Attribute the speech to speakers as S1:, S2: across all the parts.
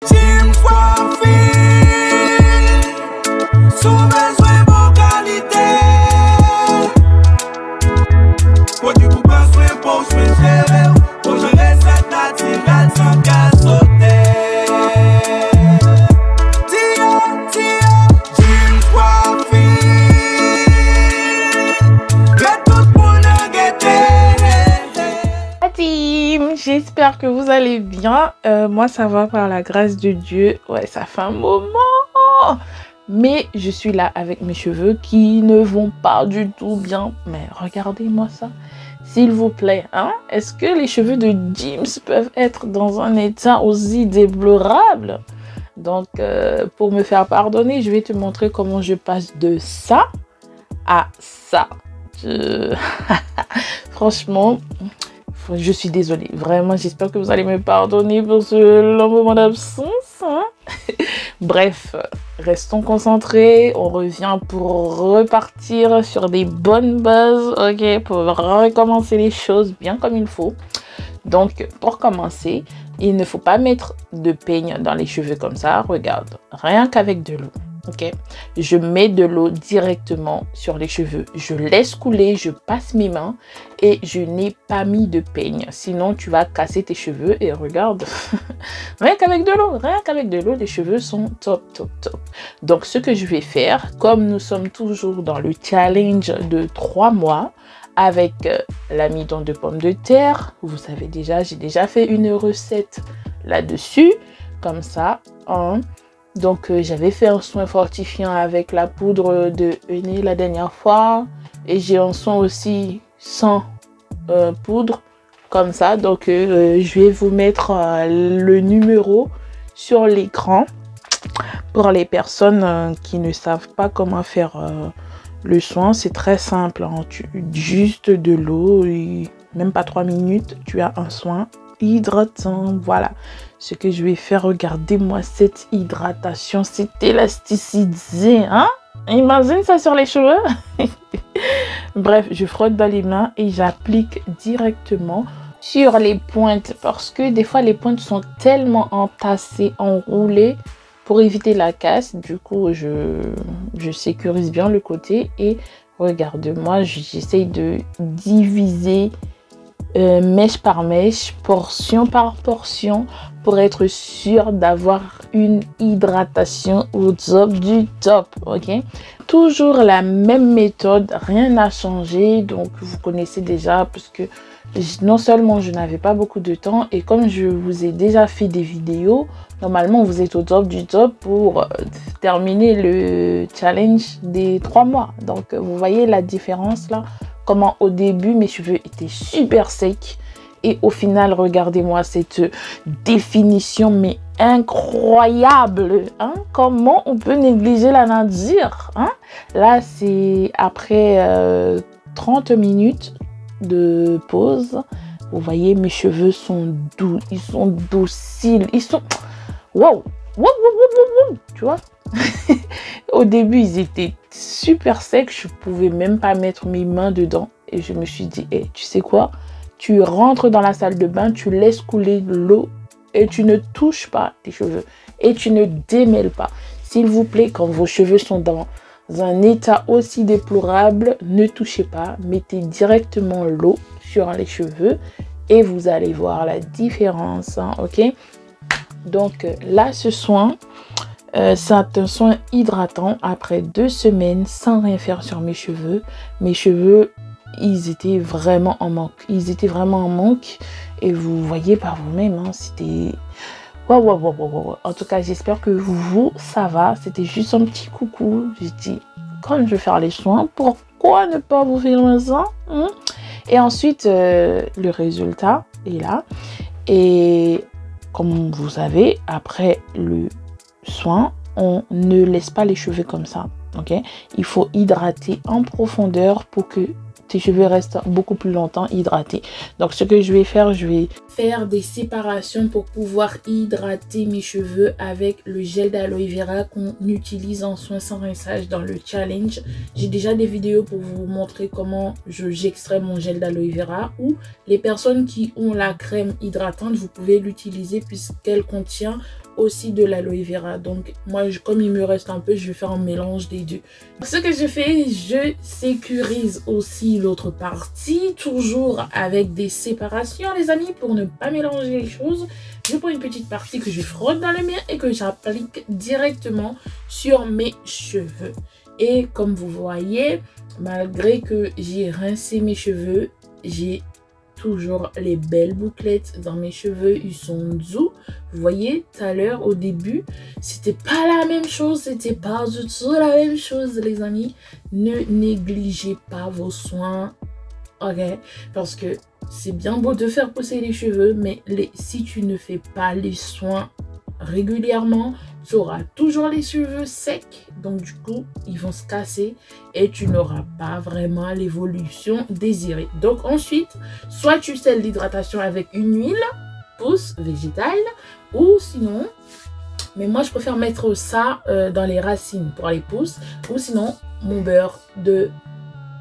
S1: Team Coiffure, sous besoin bon qualité. Produit pour prendre soin pour soin gérer. Pour gérer cette naturelle sans qu'à sauter. Team Coiffure, que tout le monde a guetté.
S2: Team, j'espère que vous allez bien. Moi ça va par la grâce de Dieu. Ouais, ça fait un moment, mais je suis là avec mes cheveux qui ne vont pas du tout bien. Mais regardez-moi ça, s'il vous plaît, hein? Est-ce que les cheveux de James peuvent être dans un état aussi déplorable? Donc pour me faire pardonner, je vais te montrer comment je passe de ça à ça. Franchement, je suis désolée. Vraiment, j'espère que vous allez me pardonner pour ce long moment d'absence. Hein? Bref, restons concentrés. On revient pour repartir sur des bonnes bases, ok? Pour recommencer les choses bien comme il faut. Donc, pour commencer, il ne faut pas mettre de peigne dans les cheveux comme ça. Regarde, rien qu'avec de l'eau. Ok, je mets de l'eau directement sur les cheveux, je laisse couler, je passe mes mains et je n'ai pas mis de peigne, sinon tu vas casser tes cheveux. Et regarde, rien qu'avec de l'eau, les cheveux sont top. Donc ce que je vais faire, comme nous sommes toujours dans le challenge de 3 mois avec l'amidon de pommes de terre, vous savez déjà, j'ai déjà fait une recette là-dessus, comme ça, hein. Donc j'avais fait un soin fortifiant avec la poudre de henné la dernière fois. Et j'ai un soin aussi sans poudre, comme ça. Donc je vais vous mettre le numéro sur l'écran pour les personnes qui ne savent pas comment faire le soin. C'est très simple, hein. Juste de l'eau et même pas 3 minutes, tu as un soin hydratant. Voilà ce que je vais faire. Regardez-moi cette hydratation, cette élasticité, hein? Imagine ça sur les cheveux. Bref, je frotte dans les mains et j'applique directement sur les pointes, parce que des fois les pointes sont tellement entassées, enroulées, pour éviter la casse. Du coup je sécurise bien le côté et regarde-moi, j'essaye de diviser mèche par mèche, portion par portion, pour être sûr d'avoir une hydratation au top du top, ok? Toujours la même méthode, rien n'a changé, donc vous connaissez déjà, parce que non seulement je n'avais pas beaucoup de temps, et comme je vous ai déjà fait des vidéos, normalement vous êtes au top du top pour terminer le challenge des 3 mois. Donc vous voyez la différence là, comment au début mes cheveux étaient super secs et au final regardez-moi cette définition mais incroyable, hein? Comment on peut négliger la nature, hein? Là c'est après 30 minutes de pause. Vous voyez, mes cheveux sont doux, ils sont dociles, ils sont wow, tu vois. Au début ils étaient super secs, je pouvais même pas mettre mes mains dedans et je me suis dit hey, tu sais quoi, tu rentres dans la salle de bain, tu laisses couler l'eau et tu ne touches pas tes cheveux et tu ne démêles pas, s'il vous plaît. Quand vos cheveux sont dans un état aussi déplorable, ne touchez pas, mettez directement l'eau sur les cheveux et vous allez voir la différence, hein, ok? Donc là ce soin, c'est un soin hydratant. Après 2 semaines sans rien faire sur mes cheveux ils étaient vraiment en manque. Et vous voyez par vous-même, hein, c'était wow. En tout cas, j'espère que vous, ça va. C'était juste un petit coucou. J'ai dit, quand je vais faire les soins, pourquoi ne pas vous filmer ça, hein? Et ensuite, le résultat est là. Et comme vous savez, après le soin, on ne laisse pas les cheveux comme ça, ok? Il faut hydrater en profondeur pour que tes cheveux restent beaucoup plus longtemps hydratés. Donc ce que je vais faire des séparations pour pouvoir hydrater mes cheveux avec le gel d'aloe vera qu'on utilise en soin sans rinçage dans le challenge. J'ai déjà des vidéos pour vous montrer comment j'extrais mon gel d'aloe vera, ou les personnes qui ont la crème hydratante, vous pouvez l'utiliser puisqu'elle contient aussi de l'aloe vera. Donc moi, comme il me reste un peu, je vais faire un mélange des deux. Ce que je fais, je sécurise aussi l'autre partie, toujours avec des séparations les amis, pour ne pas mélanger les choses. Je prends une petite partie que je frotte dans le mien et que j'applique directement sur mes cheveux. Et comme vous voyez, malgré que j'ai rincé mes cheveux, j'ai toujours les belles bouclettes dans mes cheveux. Ils sont doux. Vous voyez, tout à l'heure, au début, c'était pas la même chose. C'était pas du tout la même chose, les amis. Ne négligez pas vos soins, ok? Parce que c'est bien beau de faire pousser les cheveux, mais si tu ne fais pas les soins régulièrement, tu auras toujours les cheveux secs, donc du coup ils vont se casser et tu n'auras pas vraiment l'évolution désirée. Donc ensuite, soit tu scelles l'hydratation avec une huile pousse végétale, ou sinon, mais moi je préfère mettre ça dans les racines pour les pousses, ou sinon mon beurre de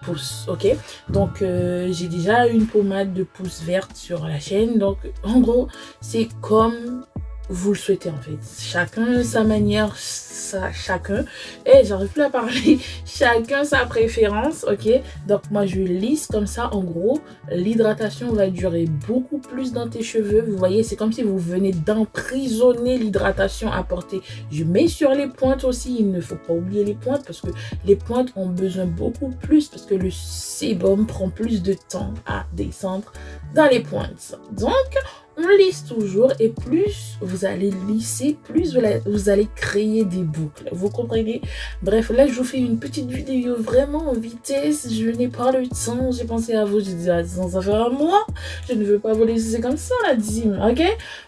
S2: pousse, ok? Donc j'ai déjà une pommade de pousse verte sur la chaîne. Donc en gros c'est comme vous le souhaitez en fait, chacun sa manière, chacun, et j'arrive plus à parler, chacun sa préférence, ok? Donc moi je lisse comme ça. En gros, l'hydratation va durer beaucoup plus dans tes cheveux. Vous voyez, c'est comme si vous venez d'emprisonner l'hydratation apportée. Je mets sur les pointes aussi, il ne faut pas oublier les pointes, parce que les pointes ont besoin beaucoup plus, parce que le sébum prend plus de temps à descendre dans les pointes. Donc on lisse toujours, et plus vous allez lisser, plus vous allez créer des boucles. Vous comprenez? Bref, là, je vous fais une petite vidéo vraiment en vitesse. Je n'ai pas le temps. J'ai pensé à vous. J'ai dit, ah, ça fait un mois. Je ne veux pas vous laisser comme ça, la dîme. Ok?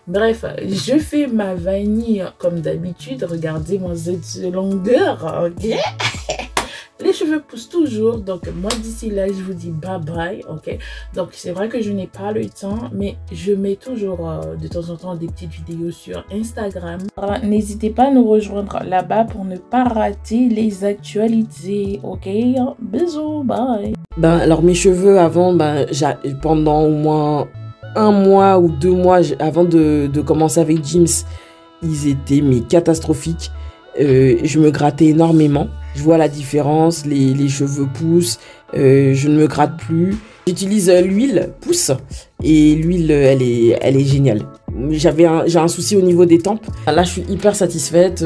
S2: Bref, je fais ma vanille comme d'habitude. Regardez-moi cette longueur. Ok? Les cheveux poussent toujours, donc moi d'ici là je vous dis bye bye, ok? Donc c'est vrai que je n'ai pas le temps, mais je mets toujours de temps en temps des petites vidéos sur Instagram. N'hésitez pas à nous rejoindre là-bas pour ne pas rater les actualités, ok? Bisous, bye!
S3: Ben alors mes cheveux avant, pendant au moins 1 mois ou 2 mois avant de commencer avec Gims, ils étaient catastrophiques. Je me grattais énormément. Je vois la différence, les cheveux poussent, je ne me gratte plus. J'utilise l'huile pousse, et l'huile elle est géniale. J'ai un souci au niveau des tempes. Là je suis hyper satisfaite,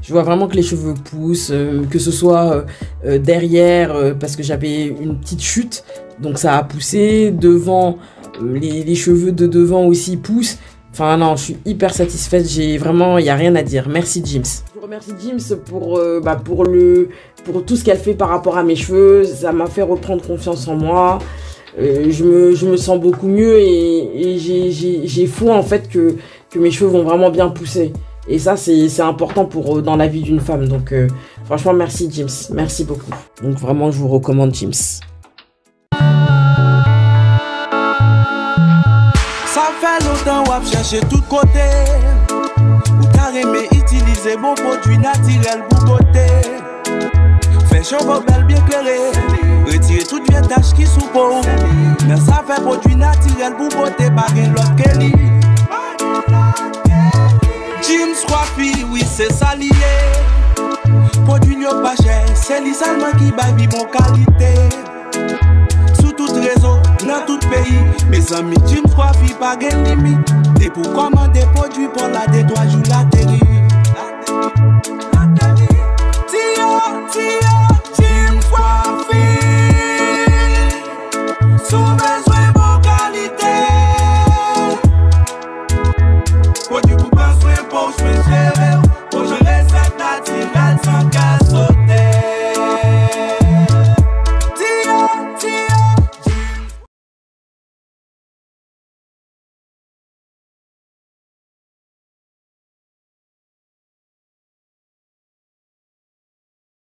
S3: je vois vraiment que les cheveux poussent, que ce soit derrière parce que j'avais une petite chute, donc ça a poussé, devant les cheveux de devant aussi poussent. Enfin non, je suis hyper satisfaite, il n'y a rien à dire. Merci Gims. Je remercie Gims pour tout ce qu'elle fait par rapport à mes cheveux. Ça m'a fait reprendre confiance en moi. Je me sens beaucoup mieux, et j'ai foi en fait que mes cheveux vont vraiment bien pousser. Et ça c'est important dans la vie d'une femme. Donc franchement merci Gims, merci beaucoup. Donc vraiment je vous recommande Gims.
S1: Ça fait longtemps qu'on a cherché tout côté. Ou t'as aimé utiliser bon produit naturel pour côté. Fait cheveux belle bien clairé. Retirer toute vieille tache qui sous peau. Mais ça fait produit naturel pour beauté, pas rien l'autre Kelly. Gims Coiffure, oui c'est ça lié. Produit yo pas cher, c'est lui seulement qui baille bon qualité. Tout réseau, dans tout pays, mes amis, Gims Coiffure pas de limite. Et pour commander produits pour la détoile, joue la télé.